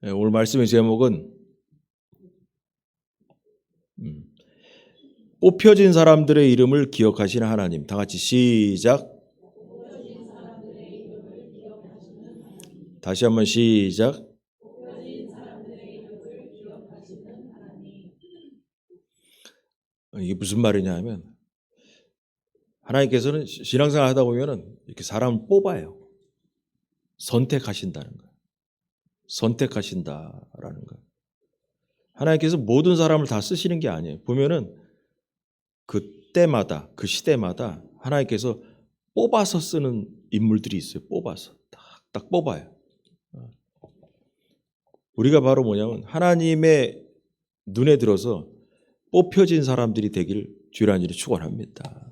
오늘 말씀의 제목은 뽑혀진 사람들의 이름을 기억하시는 하나님. 다 같이 시작. 다시 한번 시작. 이게 무슨 말이냐 하면 하나님께서는 신앙생활 하다 보면은 이렇게 사람을 뽑아요. 선택하신다는 거예요. 선택하신다라는 거예요. 하나님께서 모든 사람을 다 쓰시는 게 아니에요. 보면은 그 때마다, 그 시대마다 하나님께서 뽑아서 쓰는 인물들이 있어요. 뽑아서. 딱 뽑아요. 우리가 바로 뭐냐면 하나님의 눈에 들어서 뽑혀진 사람들이 되기를 주일한 일을 축원합니다.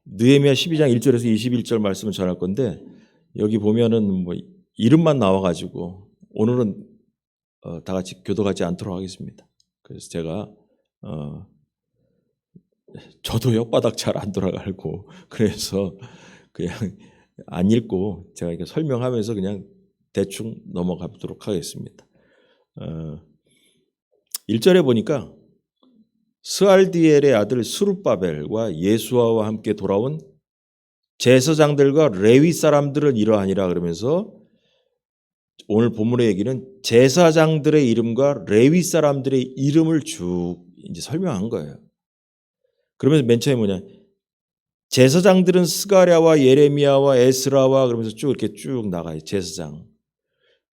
느헤미야 12장 1절에서 21절 말씀을 전할 건데 여기 보면은 뭐 이름만 나와가지고 오늘은 다 같이 교도하지 않도록 하겠습니다. 그래서 제가 저도 혓바닥 잘 안 돌아가고 그래서 그냥 안 읽고 제가 이렇게 설명하면서 그냥 대충 넘어가도록 하겠습니다. 1절에 보니까 스알디엘의 아들 스룹바벨과 예수아와 함께 돌아온 제사장들과 레위 사람들은 이러하니라 그러면서 오늘 본문의 얘기는 제사장들의 이름과 레위 사람들의 이름을 쭉 이제 설명한 거예요. 그러면서 맨 처음에 뭐냐? 제사장들은 스가랴와 예레미야와 에스라와 그러면서 쭉 이렇게 쭉 나가요. 제사장.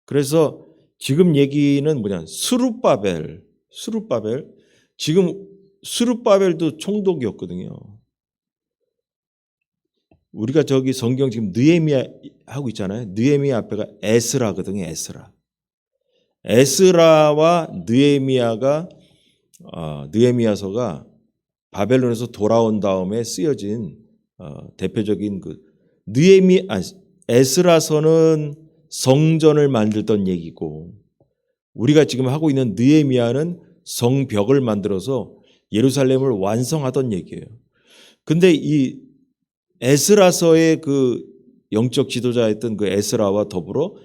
그래서 지금 얘기는 뭐냐? 스룹바벨. 지금 스룹바벨도 총독이었거든요. 우리가 저기 성경 지금 느헤미야 하고 있잖아요. 느헤미야 앞에가 에스라거든요. 에스라와 느헤미야서가 바벨론에서 돌아온 다음에 쓰여진 대표적인 에스라서는 성전을 만들던 얘기고 우리가 지금 하고 있는 느헤미야는 성벽을 만들어서 예루살렘을 완성하던 얘기예요. 근데 이 에스라서의 그 영적 지도자였던 그 에스라와 더불어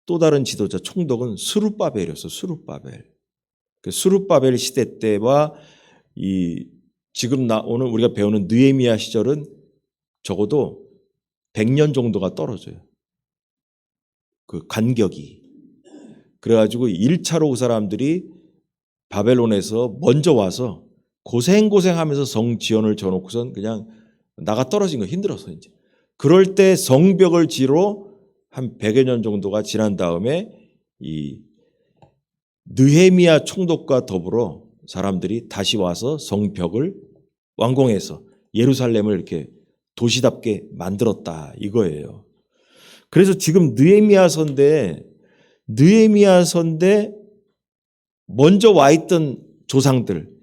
또 다른 지도자 총독은 스룹바벨이었어. 스룹바벨. 그 스룹바벨 시대 때와 이 지금 오늘 우리가 배우는 느헤미야 시절은 적어도 100년 정도가 떨어져요. 그 간격이. 그래가지고 1차로 그 사람들이 바벨론에서 먼저 와서 고생하면서 성 지연을 져놓고선 그냥 나가 떨어진 거 힘들어서 이제. 그럴 때 성벽을 지러 한 100여 년 정도가 지난 다음에 이 느헤미야 총독과 더불어 사람들이 다시 와서 성벽을 완공해서 예루살렘을 이렇게 도시답게 만들었다 이거예요. 그래서 지금 느헤미야서인데 먼저 와 있던 조상들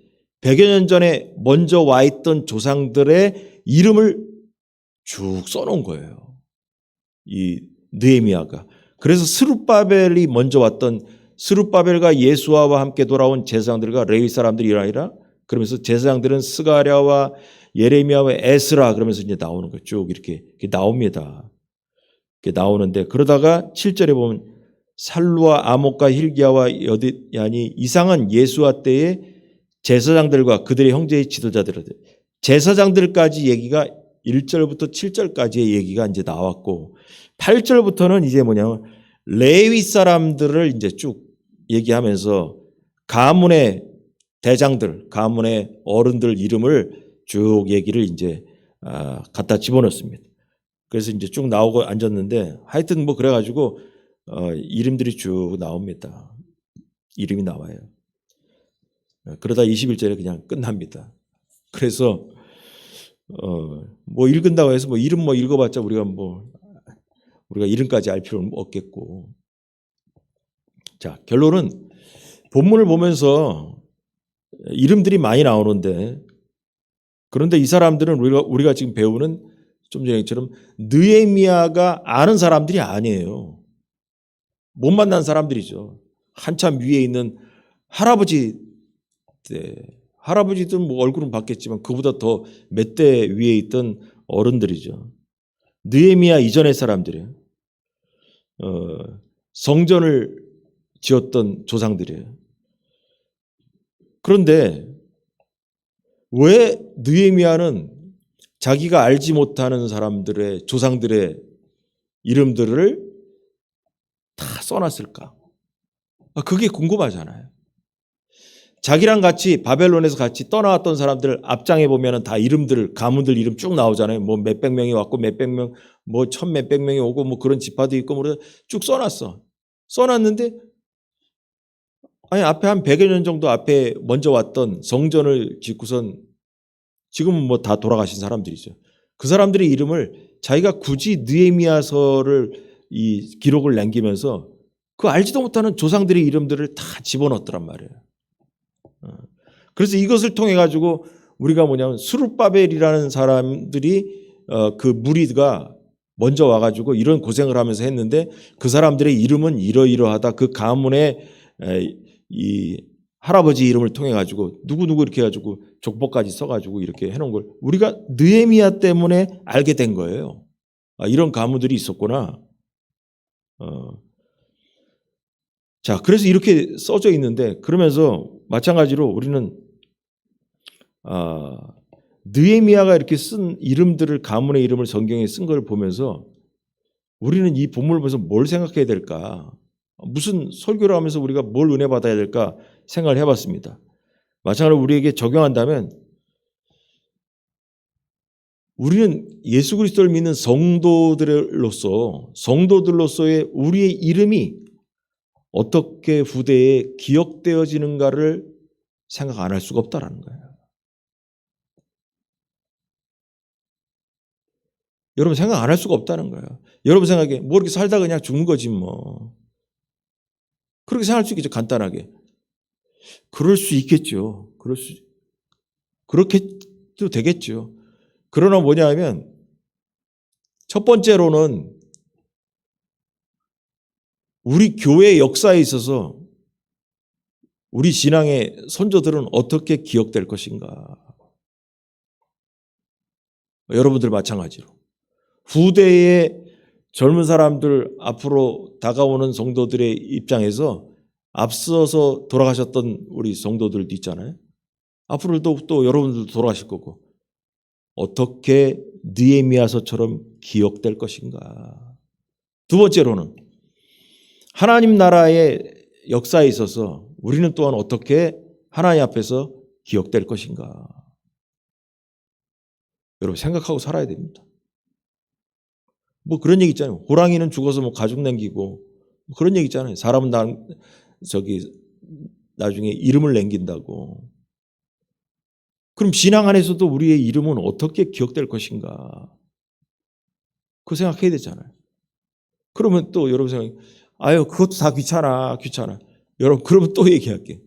100여 년 전에 먼저 와 있던 조상들의 이름을 쭉 써놓은 거예요. 이 느헤미야가. 그래서 스룹바벨이 먼저 왔던 스룹바벨과 예수아와 함께 돌아온 제사장들과 레위 사람들이 일어나니라. 그러면서 제사장들은 스가랴와 예레미야와 에스라 그러면서 이제 나오는 거예요. 쭉 이렇게 나옵니다. 이렇게 나오는데 그러다가 7절에 보면 살루와 아목과 힐기야와 여디야니 이상은 예수아 때의 제사장들과 그들의 형제의 지도자들 제사장들까지 얘기가 1절부터 7절까지의 얘기가 이제 나왔고 8절부터는 이제 뭐냐면 레위 사람들을 이제 쭉 얘기하면서 가문의 대장들, 가문의 어른들 이름을 쭉 얘기를 이제 갖다 집어넣습니다. 그래서 이제 쭉 나오고 앉았는데 하여튼 뭐 그래가지고 이름들이 쭉 나옵니다. 이름이 나와요. 그러다 21절에 그냥 끝납니다. 그래서 뭐 읽은다고 해서 뭐 이름 뭐 읽어봤자 우리가 이름까지 알 필요는 없겠고. 자, 결론은 본문을 보면서 이름들이 많이 나오는데 그런데 이 사람들은 우리가 지금 배우는 좀 전에처럼 느헤미야가 아는 사람들이 아니에요. 못 만난 사람들이죠. 한참 위에 있는 할아버지 때 할아버지든 뭐 얼굴은 봤겠지만 그보다 더 몇 대 위에 있던 어른들이죠. 느헤미야 이전의 사람들이에요. 성전을 지었던 조상들이에요. 그런데 왜 느헤미야는 자기가 알지 못하는 사람들의 조상들의 이름들을 다 써놨을까? 그게 궁금하잖아요. 자기랑 같이 바벨론에서 같이 떠나왔던 사람들 앞장에 보면은 다 이름들, 가문들 이름 쭉 나오잖아요. 뭐 몇백 명이 왔고 몇백 명, 뭐 천 몇백 명이 오고 뭐 그런 지파도 있고 뭐 쭉 써놨어. 써놨는데 아니 앞에 한 100여 년 정도 앞에 먼저 왔던 성전을 짓고선 지금은 뭐 다 돌아가신 사람들이죠. 그 사람들의 이름을 자기가 굳이 느헤미야서를 이 기록을 남기면서 그 알지도 못하는 조상들의 이름들을 다 집어넣었더란 말이에요. 그래서 이것을 통해 가지고 우리가 뭐냐면 스룹바벨이라는 사람들이 그 무리가 먼저 와가지고 이런 고생을 하면서 했는데 그 사람들의 이름은 이러이러하다. 그 가문의 이 할아버지 이름을 통해 가지고 누구누구 이렇게 해가지고 족보까지 써가지고 이렇게 해놓은 걸 우리가 느헤미야 때문에 알게 된 거예요. 이런 가문들이 있었구나. 자, 그래서 이렇게 써져 있는데 그러면서 마찬가지로 우리는 느헤미야가 이렇게 쓴 이름들을 가문의 이름을 성경에 쓴 걸 보면서 우리는 이 본문을 보면서 뭘 생각해야 될까? 무슨 설교를 하면서 우리가 뭘 은혜 받아야 될까 생각을 해봤습니다. 마찬가지로 우리에게 적용한다면 우리는 예수 그리스도를 믿는 성도들로서의 우리의 이름이 어떻게 후대에 기억되어지는가를 생각 안 할 수가 없다라는 거예요. 여러분 생각 안 할 수가 없다는 거예요. 여러분 생각에 뭐 이렇게 살다 그냥 죽는 거지 뭐. 그렇게 생각할 수 있겠죠. 간단하게. 그럴 수 있겠죠. 그렇게도 되겠죠. 그러나 뭐냐 하면 첫 번째로는 우리 교회 역사에 있어서 우리 신앙의 선조들은 어떻게 기억될 것인가. 여러분들 마찬가지로. 후대의 젊은 사람들 앞으로 다가오는 성도들의 입장에서 앞서서 돌아가셨던 우리 성도들도 있잖아요. 앞으로도 또 여러분들도 돌아가실 거고 어떻게 느헤미야서처럼 기억될 것인가. 두 번째로는 하나님 나라의 역사에 있어서 우리는 또한 어떻게 하나님 앞에서 기억될 것인가. 여러분 생각하고 살아야 됩니다. 뭐 그런 얘기 있잖아요. 호랑이는 죽어서 뭐 가죽 남기고 그런 얘기 있잖아요. 사람은 나중에 이름을 남긴다고. 그럼 신앙 안에서도 우리의 이름은 어떻게 기억될 것인가? 그 생각해야 되잖아요. 그러면 또 여러분 생각해, 그것도 다 귀찮아. 여러분, 그러면 또 얘기할게.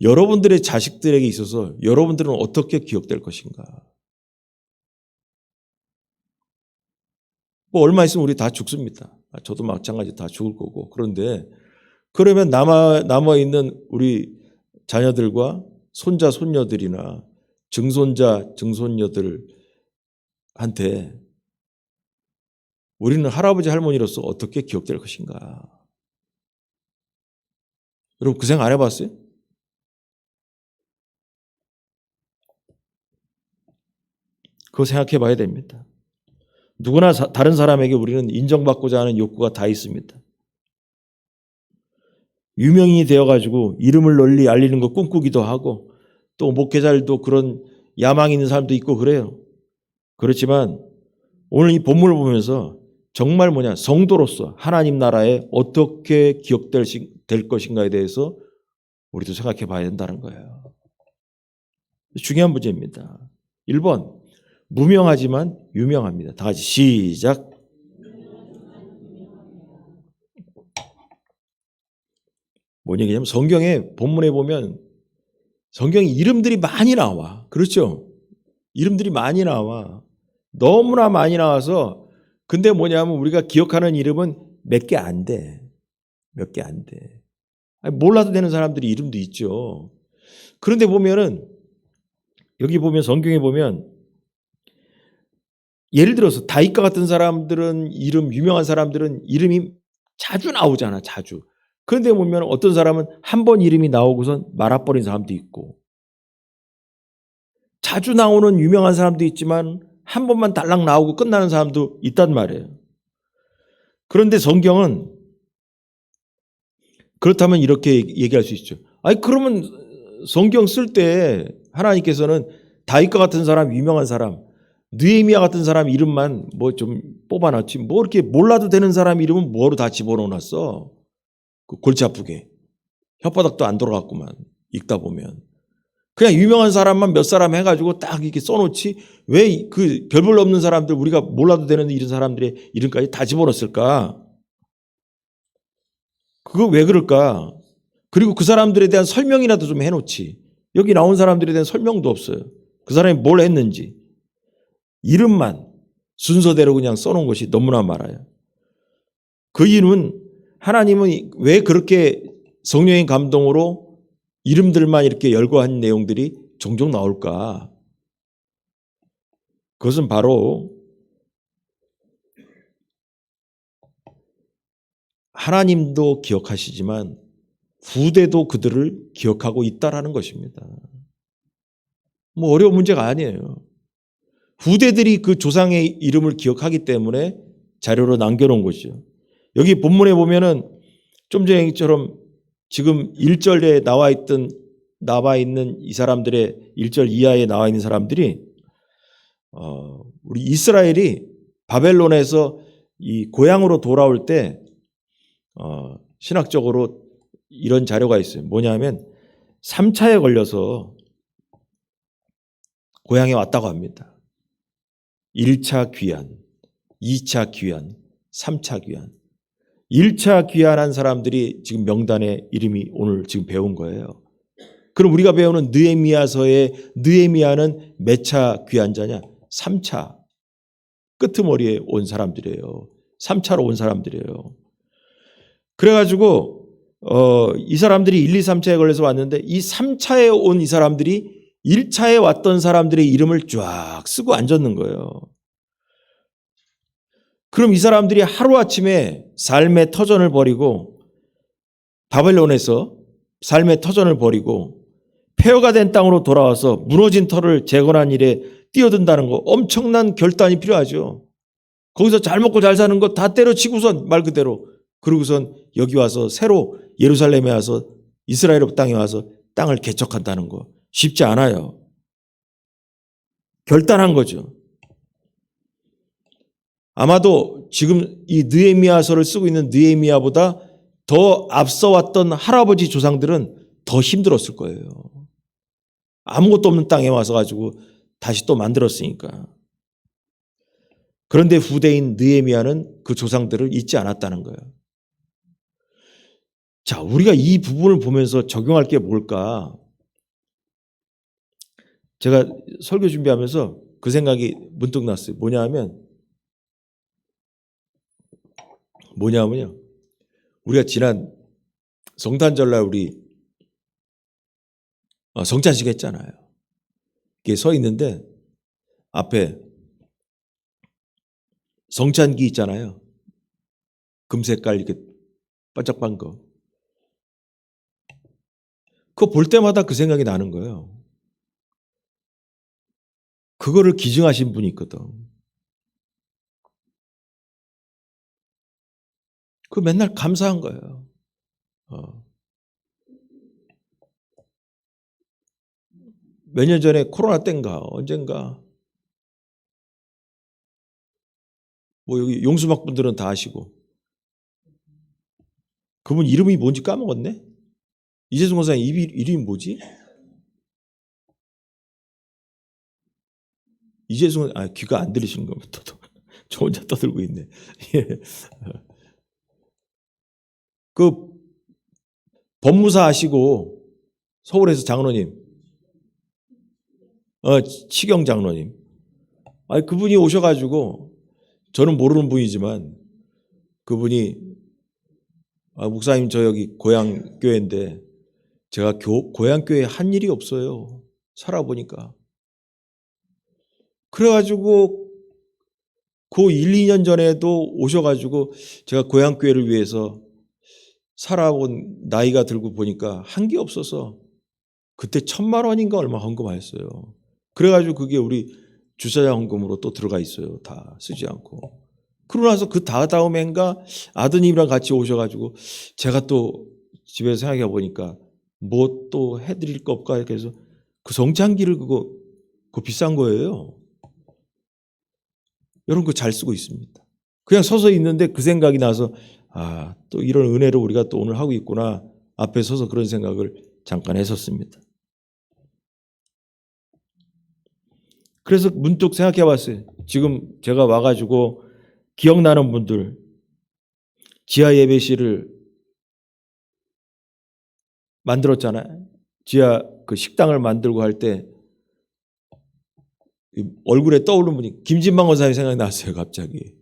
여러분들의 자식들에게 있어서 여러분들은 어떻게 기억될 것인가? 뭐 얼마 있으면 우리 다 죽습니다. 저도 마찬가지 다 죽을 거고. 그런데 그러면 남아있는 우리 자녀들과 손자, 손녀들이나 증손자, 증손녀들한테 우리는 할아버지, 할머니로서 어떻게 기억될 것인가? 여러분 그 생각 안 해봤어요? 그거 생각해 봐야 됩니다. 누구나 다른 사람에게 우리는 인정받고자 하는 욕구가 다 있습니다. 유명인이 되어가지고 이름을 널리 알리는 거 꿈꾸기도 하고 또 목회자들도 그런 야망이 있는 사람도 있고 그래요. 그렇지만 오늘 이 본문을 보면서 정말 성도로서 하나님 나라에 어떻게 기억될 것인가에 대해서 우리도 생각해 봐야 된다는 거예요. 중요한 문제입니다. 1번 무명하지만 유명합니다. 다 같이 시작. 뭔 얘기냐면 성경에 본문에 보면 성경에 이름들이 많이 나와. 그렇죠? 이름들이 많이 나와. 너무나 많이 나와서 근데 뭐냐면 우리가 기억하는 이름은 몇 개 안 돼. 몇 개 안 돼. 몰라도 되는 사람들이 이름도 있죠. 그런데 보면은 여기 보면 성경에 보면 예를 들어서 다윗과 같은 사람들은 유명한 사람들은 이름이 자주 나오잖아, 자주. 그런데 보면 어떤 사람은 한 번 이름이 나오고선 말아버린 사람도 있고, 자주 나오는 유명한 사람도 있지만 한 번만 달랑 나오고 끝나는 사람도 있단 말이에요. 그런데 성경은 그렇다면 이렇게 얘기할 수 있죠. 아니 그러면 성경 쓸 때 하나님께서는 다윗과 같은 사람, 유명한 사람, 느헤미야 같은 사람 이름만 뭐 좀 뽑아놨지 뭐 이렇게 몰라도 되는 사람 이름은 뭐로 다 집어넣어놨어. 그 골치 아프게. 혓바닥도 안 돌아갔구만. 읽다 보면. 그냥 유명한 사람만 몇 사람 해가지고 딱 이렇게 써놓지 왜 그 별볼 없는 사람들 우리가 몰라도 되는 이런 사람들의 이름까지 다 집어넣었을까? 그거 왜 그럴까? 그리고 그 사람들에 대한 설명이라도 좀 해놓지. 여기 나온 사람들에 대한 설명도 없어요. 그 사람이 뭘 했는지. 이름만 순서대로 그냥 써놓은 것이 너무나 많아요. 그 이유는 하나님은 왜 그렇게 성령의 감동으로 이름들만 이렇게 열거한 내용들이 종종 나올까? 그것은 바로 하나님도 기억하시지만 후대도 그들을 기억하고 있다라는 것입니다. 뭐 어려운 문제가 아니에요. 후대들이 그 조상의 이름을 기억하기 때문에 자료로 남겨놓은 것이죠. 여기 본문에 보면은 좀 전에처럼 지금 1절에 나와 있는 이 사람들의 1절 이하에 나와 있는 사람들이 우리 이스라엘이 바벨론에서 이 고향으로 돌아올 때 신학적으로 이런 자료가 있어요. 뭐냐면 3차에 걸려서 고향에 왔다고 합니다. 1차 귀환, 2차 귀환, 3차 귀환. 1차 귀환한 사람들이 지금 명단에 이름이 오늘 지금 배운 거예요. 그럼 우리가 배우는 느헤미야서의 느헤미야는 몇 차 귀환자냐? 3차. 끄트머리에 온 사람들이에요. 3차로 온 사람들이에요. 그래가지고 이 사람들이 1, 2, 3차에 걸려서 왔는데 이 3차에 온 이 사람들이 1차에 왔던 사람들의 이름을 쫙 쓰고 앉았는 거예요. 그럼 이 사람들이 하루아침에 삶의 터전을 버리고 바벨론에서 삶의 터전을 버리고 폐허가 된 땅으로 돌아와서 무너진 터를 재건한 일에 뛰어든다는 거 엄청난 결단이 필요하죠. 거기서 잘 먹고 잘 사는 거 다 때려치고선 말 그대로 그러고선 여기 와서 새로 예루살렘에 와서 이스라엘 땅에 와서 땅을 개척한다는 거 쉽지 않아요. 결단한 거죠. 아마도 지금 이 느헤미야서를 쓰고 있는 느헤미야보다 더 앞서 왔던 할아버지 조상들은 더 힘들었을 거예요. 아무것도 없는 땅에 와서 가지고 다시 또 만들었으니까. 그런데 후대인 느헤미야는 그 조상들을 잊지 않았다는 거예요. 자, 우리가 이 부분을 보면서 적용할 게 뭘까? 제가 설교 준비하면서 그 생각이 문득 났어요. 뭐냐면요. 우리가 지난 성탄절날 우리 성찬식 했잖아요. 이게 서 있는데 앞에 성찬기 있잖아요. 금색깔 이렇게 반짝반 거. 그거 볼 때마다 그 생각이 나는 거예요. 그거를 기증하신 분이 있거든. 그 맨날 감사한 거예요. 몇 년 전에 코로나 때인가 언젠가 뭐 여기 용수막 분들은 다 아시고 그분 이름이 뭔지 까먹었네. 이재승 권사님 이름이 뭐지? 이재승 귀가 안 들리시는 것부터 저 혼자 떠들고 있네. 예. 그 법무사 아시고 서울에서 장로님, 치경 장로님. 그분이 오셔가지고 저는 모르는 분이지만 그분이 목사님 저 여기 고향 교회인데 제가 고향 교회에 한 일이 없어요. 살아보니까. 그래가지고 그 1, 2년 전에도 오셔가지고 제가 고향교회를 위해서 살아온 나이가 들고 보니까 한 게 없어서 그때 1,000만 원인가 얼마 헌금하였어요. 그래가지고 그게 우리 주차장 헌금으로 또 들어가 있어요. 다 쓰지 않고. 그러고 나서 그 다음 해인가 아드님이랑 같이 오셔가지고 제가 또 집에서 생각해 보니까 뭐 또 해드릴 거 없까 해서 그 성찬기를 그거 비싼 거예요. 이런 거 잘 쓰고 있습니다. 그냥 서서 있는데 그 생각이 나서 또 이런 은혜를 우리가 또 오늘 하고 있구나. 앞에 서서 그런 생각을 잠깐 했었습니다. 그래서 문득 생각해 봤어요. 지금 제가 와가지고 기억나는 분들 지하 예배실을 만들었잖아요. 지하 그 식당을 만들고 할 때 얼굴에 떠오르는 분이 김진방 권사님 생각이 났어요. 갑자기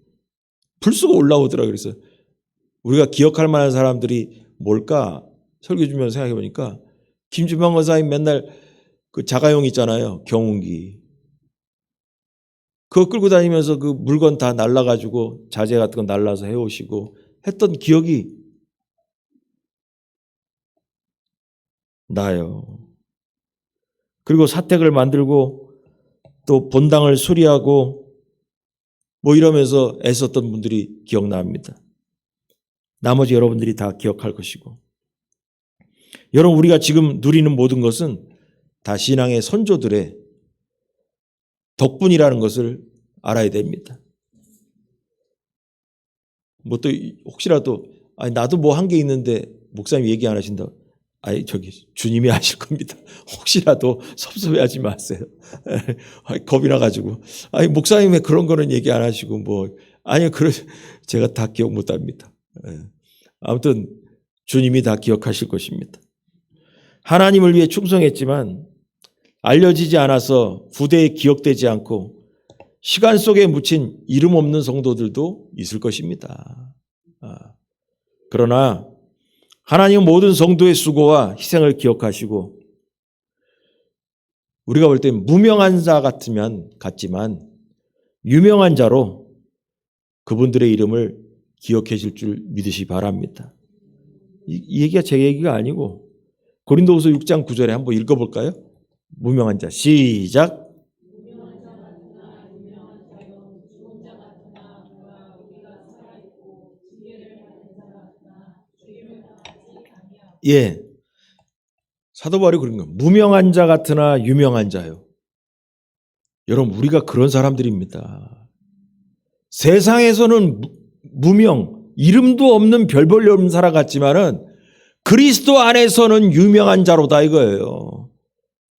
불쑥 올라오더라고요. 그래서 우리가 기억할 만한 사람들이 뭘까 설교 주면서 생각해 보니까 김진방 권사님 맨날 그 자가용 있잖아요. 경운기 그거 끌고 다니면서 그 물건 다 날라가지고 자재 같은 거 날라서 해오시고 했던 기억이 나요. 그리고 사택을 만들고 또 본당을 수리하고 뭐 이러면서 애썼던 분들이 기억납니다. 나머지 여러분들이 다 기억할 것이고 여러분 우리가 지금 누리는 모든 것은 다 신앙의 선조들의 덕분이라는 것을 알아야 됩니다. 뭐 또 혹시라도 나도 뭐 한 게 있는데 목사님 얘기 안 하신다. 저기 주님이 아실 겁니다. 혹시라도 섭섭해하지 마세요. 겁이 나가지고 목사님 왜 그런 거는 얘기 안 하시고 제가 다 기억 못합니다. 아무튼 주님이 다 기억하실 것입니다. 하나님을 위해 충성했지만 알려지지 않아서 후대에 기억되지 않고 시간 속에 묻힌 이름 없는 성도들도 있을 것입니다. 그러나 하나님은 모든 성도의 수고와 희생을 기억하시고 우리가 볼 때 무명한 자 같지만 유명한 자로 그분들의 이름을 기억해 줄 줄 믿으시 바랍니다. 이 얘기가 제 얘기가 아니고 고린도후서 6장 9절에 한번 읽어볼까요? 무명한 자 시작. 예, 사도 바울이 그런 거예요. 무명한 자 같으나 유명한 자요. 여러분 우리가 그런 사람들입니다. 세상에서는 무명, 이름도 없는 별 볼 일 없는 사람 같지만은 그리스도 안에서는 유명한 자로다 이거예요.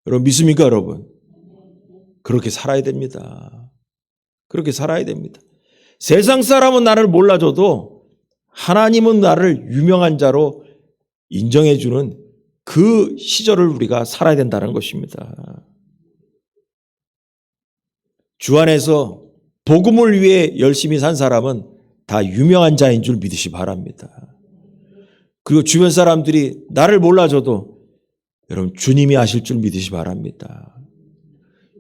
여러분 믿습니까 여러분? 그렇게 살아야 됩니다. 그렇게 살아야 됩니다. 세상 사람은 나를 몰라줘도 하나님은 나를 유명한 자로 인정해주는 그 시절을 우리가 살아야 된다는 것입니다. 주 안에서 복음을 위해 열심히 산 사람은 다 유명한 자인 줄 믿으시 바랍니다. 그리고 주변 사람들이 나를 몰라줘도 여러분 주님이 아실 줄 믿으시 바랍니다.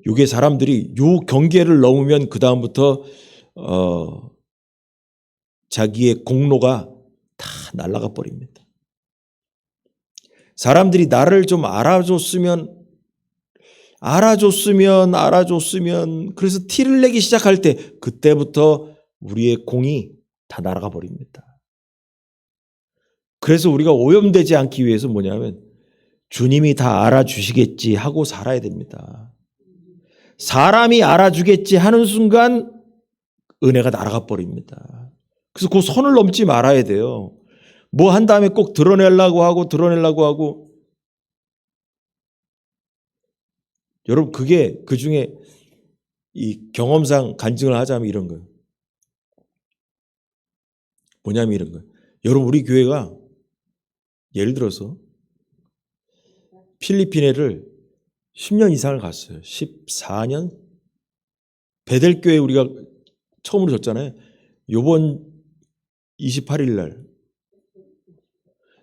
이게 사람들이 요 경계를 넘으면 그 다음부터 자기의 공로가 다 날아가 버립니다. 사람들이 나를 좀 알아줬으면 그래서 티를 내기 시작할 때 그때부터 우리의 공이 다 날아가 버립니다. 그래서 우리가 오염되지 않기 위해서 뭐냐면 주님이 다 알아주시겠지 하고 살아야 됩니다. 사람이 알아주겠지 하는 순간 은혜가 날아가 버립니다. 그래서 그 선을 넘지 말아야 돼요. 뭐 한 다음에 꼭 드러내려고 하고 여러분 그게 그중에 이 경험상 간증을 하자면 이런 거예요. 뭐냐면 이런 거예요. 여러분 우리 교회가 예를 들어서 필리핀에를 10년 이상을 갔어요. 14년? 베델교회 우리가 처음으로 졌잖아요. 요번 28일 날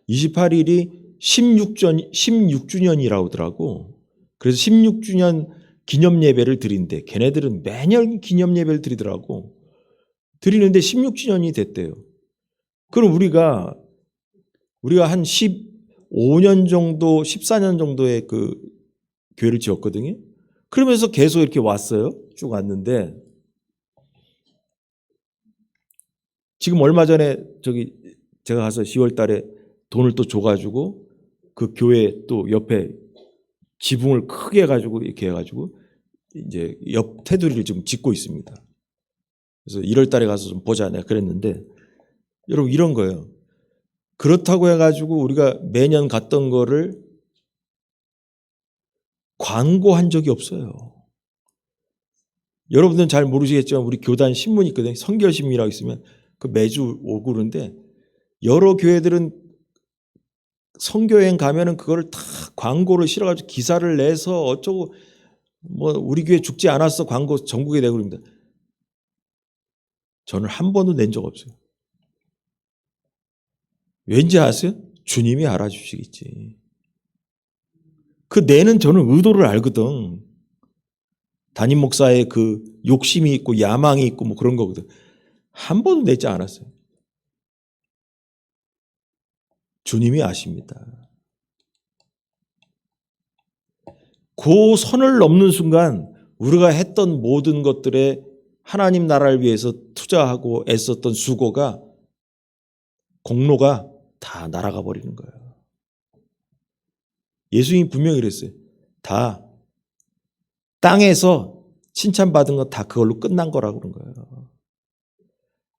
28일이 16주년이라고 하더라고. 그래서 16주년 기념 예배를 드린대. 걔네들은 매년 기념 예배를 드리더라고. 드리는데 16주년이 됐대요. 그럼 우리가 한 15년 정도, 14년 정도의 그 교회를 지었거든요. 그러면서 계속 이렇게 왔어요. 쭉 왔는데 지금 얼마 전에 제가 가서 10월 달에 돈을 또 줘가지고 그 교회 또 옆에 지붕을 크게 해가지고 이렇게 해가지고 이제 옆 테두리를 좀 짓고 있습니다. 그래서 1월 달에 가서 좀 보자 내가 그랬는데 여러분 이런 거예요. 그렇다고 해가지고 우리가 매년 갔던 거를 광고한 적이 없어요. 여러분들은 잘 모르시겠지만 우리 교단 신문이 있거든요. 성결신문이라고 있으면 그 매주 오고 그러는데 여러 교회들은 선교여행 가면은 그거를 다 광고를 실어가지고 기사를 내서 어쩌고 뭐 우리 교회 죽지 않았어 광고 전국에 내고 그럽니다. 저는 한 번도 낸 적 없어요. 왠지 아세요? 주님이 알아주시겠지. 그 내는 저는 의도를 알거든. 담임 목사의 그 욕심이 있고 야망이 있고 뭐 그런 거거든. 한 번도 내지 않았어요. 주님이 아십니다. 그 선을 넘는 순간 우리가 했던 모든 것들에 하나님 나라를 위해서 투자하고 애썼던 수고가 공로가 다 날아가 버리는 거예요. 예수님이 분명히 그랬어요. 다 땅에서 칭찬받은 건 다 그걸로 끝난 거라고 그런 거예요.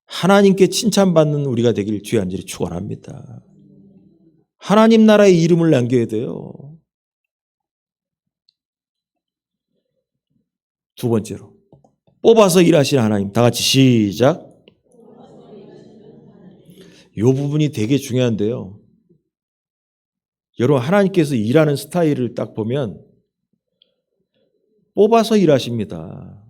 하나님께 칭찬받는 우리가 되길 주의 간절히 축원합니다. 하나님 나라의 이름을 남겨야 돼요. 두 번째로 뽑아서 일하시는 하나님. 다 같이 시작. 이 부분이 되게 중요한데요. 여러분 하나님께서 일하는 스타일을 딱 보면 뽑아서 일하십니다.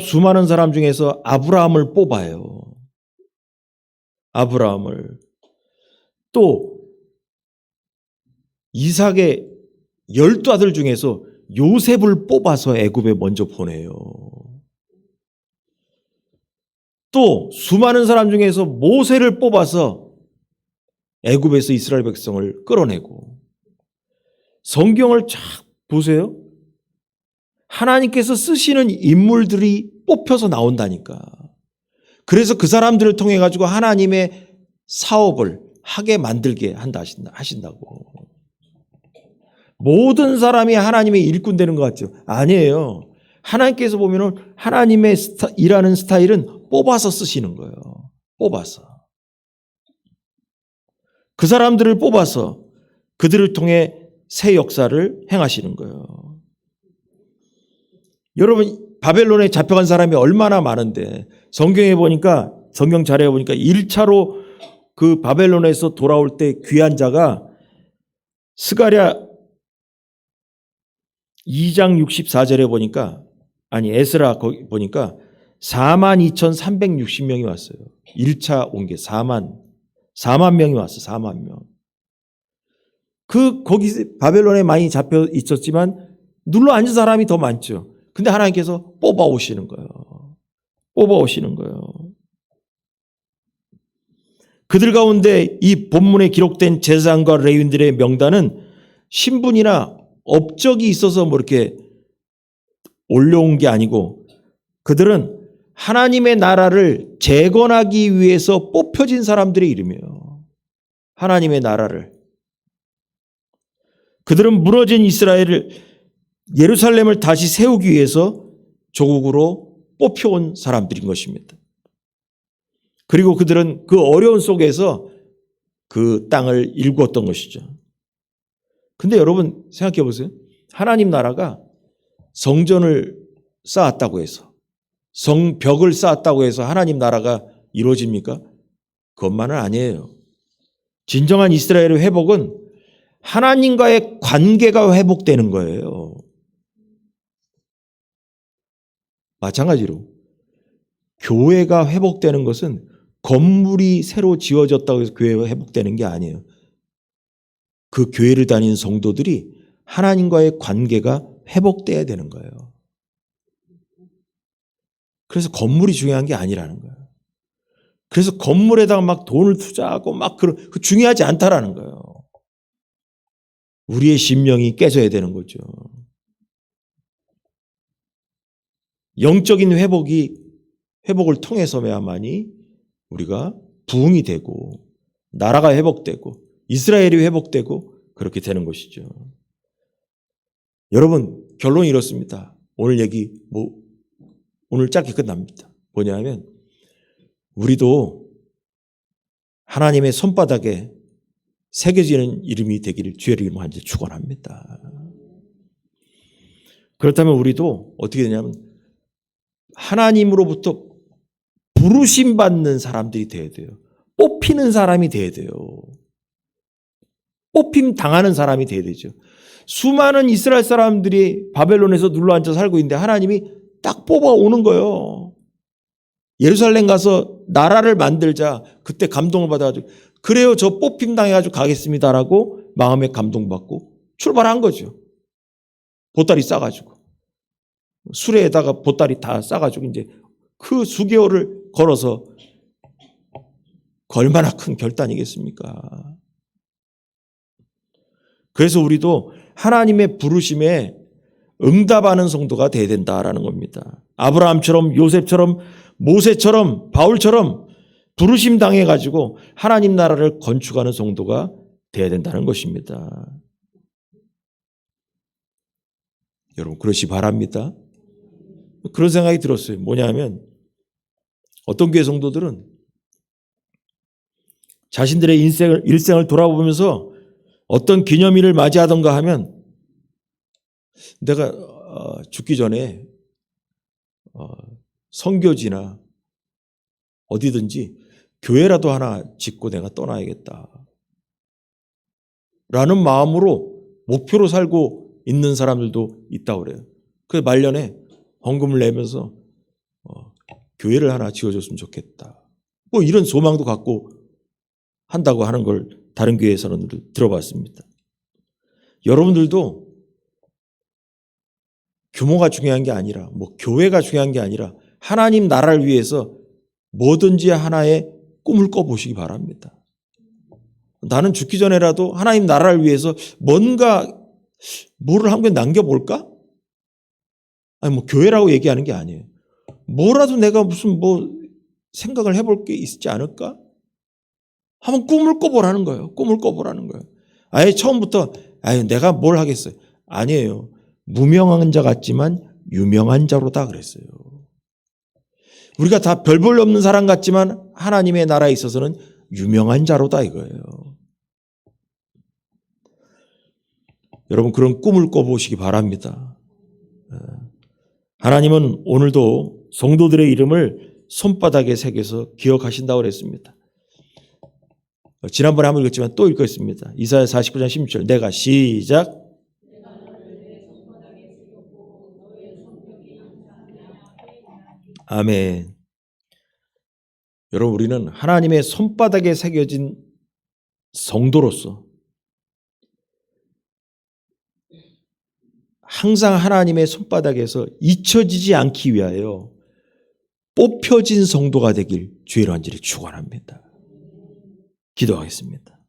수많은 사람 중에서 아브라함을 뽑아요. 아브라함을. 또 이삭의 12아들 중에서 요셉을 뽑아서 애굽에 먼저 보내요. 또 수많은 사람 중에서 모세를 뽑아서 애굽에서 이스라엘 백성을 끌어내고 성경을 쫙 보세요. 하나님께서 쓰시는 인물들이 뽑혀서 나온다니까. 그래서 그 사람들을 통해 가지고 하나님의 사업을 하게 만들게 하신다고. 모든 사람이 하나님의 일꾼 되는 것 같죠? 아니에요. 하나님께서 보면은 하나님의 일하는 스타일은 뽑아서 쓰시는 거예요. 뽑아서. 그 사람들을 뽑아서 그들을 통해 새 역사를 행하시는 거예요. 여러분 바벨론에 잡혀간 사람이 얼마나 많은데 성경 자료에 보니까 1차로 그 바벨론에서 돌아올 때 귀한 자가 스가랴 2장 64절에 보니까 에스라 거기 보니까 42,360명이 왔어요. 1차 온 게 4만 명이 왔어요. 4만 명. 거기 바벨론에 많이 잡혀 있었지만 눌러 앉은 사람이 더 많죠. 근데 하나님께서 뽑아 오시는 거예요. 뽑아 오시는 거예요. 그들 가운데 이 본문에 기록된 제사장과 레위인들의 명단은 신분이나 업적이 있어서 뭐 이렇게 올려온 게 아니고 그들은 하나님의 나라를 재건하기 위해서 뽑혀진 사람들의 이름이에요. 하나님의 나라를. 그들은 무너진 예루살렘을 다시 세우기 위해서 조국으로 뽑혀온 사람들인 것입니다. 그리고 그들은 그 어려운 속에서 그 땅을 일구었던 것이죠. 근데 여러분 생각해 보세요. 하나님 나라가 성전을 쌓았다고 해서 성벽을 쌓았다고 해서 하나님 나라가 이루어집니까? 그것만은 아니에요. 진정한 이스라엘의 회복은 하나님과의 관계가 회복되는 거예요. 마찬가지로 교회가 회복되는 것은 건물이 새로 지어졌다고 해서 교회가 회복되는 게 아니에요. 그 교회를 다니는 성도들이 하나님과의 관계가 회복돼야 되는 거예요. 그래서 건물이 중요한 게 아니라는 거예요. 그래서 건물에다가 막 돈을 투자하고 막 그 중요하지 않다라는 거예요. 우리의 심령이 깨져야 되는 거죠. 영적인 회복을 통해서야만이 우리가 부흥이 되고 나라가 회복되고 이스라엘이 회복되고 그렇게 되는 것이죠. 여러분, 결론이 이렇습니다. 오늘 얘기 오늘 짧게 끝납니다. 뭐냐면 우리도 하나님의 손바닥에 새겨지는 이름이 되기를 주의 이름으로 간절히 축원합니다. 그렇다면 우리도 어떻게 되냐면 하나님으로부터 부르심 받는 사람들이 돼야 돼요. 뽑히는 사람이 돼야 돼요. 뽑힘 당하는 사람이 돼야 되죠. 수많은 이스라엘 사람들이 바벨론에서 눌러앉아 살고 있는데 하나님이 딱 뽑아오는 거예요. 예루살렘 가서 나라를 만들자. 그때 감동을 받아가지고 그래요, 저 뽑힘 당해가지고 가겠습니다라고 마음에 감동받고 출발한 거죠. 보따리 싸가지고 수레에다가 보따리 다 싸가지고 이제 그 수개월을 걸어서 얼마나 큰 결단이겠습니까? 그래서 우리도 하나님의 부르심에 응답하는 성도가 돼야 된다라는 겁니다. 아브라함처럼 요셉처럼 모세처럼 바울처럼 부르심 당해가지고 하나님 나라를 건축하는 성도가 돼야 된다는 것입니다. 여러분 그러시 바랍니다. 그런 생각이 들었어요. 뭐냐면 어떤 교회 성도들은 자신들의 일생을 돌아보면서 어떤 기념일을 맞이하던가 하면 내가 죽기 전에 선교지나 어디든지 교회라도 하나 짓고 내가 떠나야겠다 라는 마음으로 목표로 살고 있는 사람들도 있다고 그래요. 그래서 말년에 헌금을 내면서 교회를 하나 지어줬으면 좋겠다. 뭐 이런 소망도 갖고 한다고 하는 걸 다른 교회에서는 들어봤습니다. 여러분들도 규모가 중요한 게 아니라 뭐 교회가 중요한 게 아니라 하나님 나라를 위해서 뭐든지 하나의 꿈을 꿔보시기 바랍니다. 나는 죽기 전에라도 하나님 나라를 위해서 뭐를 한 개 남겨볼까? 아니 뭐 교회라고 얘기하는 게 아니에요. 뭐라도 내가 무슨 생각을 해볼 게 있지 않을까? 한번 꿈을 꿔보라는 거예요. 꿈을 꿔보라는 거예요. 아예 처음부터 내가 뭘 하겠어요. 아니에요. 무명한 자 같지만 유명한 자로다 그랬어요. 우리가 다 별 볼 없는 사람 같지만 하나님의 나라에 있어서는 유명한 자로다 이거예요. 여러분 그런 꿈을 꿔보시기 바랍니다. 하나님은 오늘도 성도들의 이름을 손바닥에 새겨서 기억하신다고 그랬습니다. 지난번에 한번 읽었지만 또 읽겠습니다. 이사야 49장 16절 내가 시작 아멘. 여러분 우리는 하나님의 손바닥에 새겨진 성도로서 항상 하나님의 손바닥에서 잊혀지지 않기 위하여 뽑혀진 성도가 되길 주의 이름으로 간절히 축원합니다. 기도하겠습니다.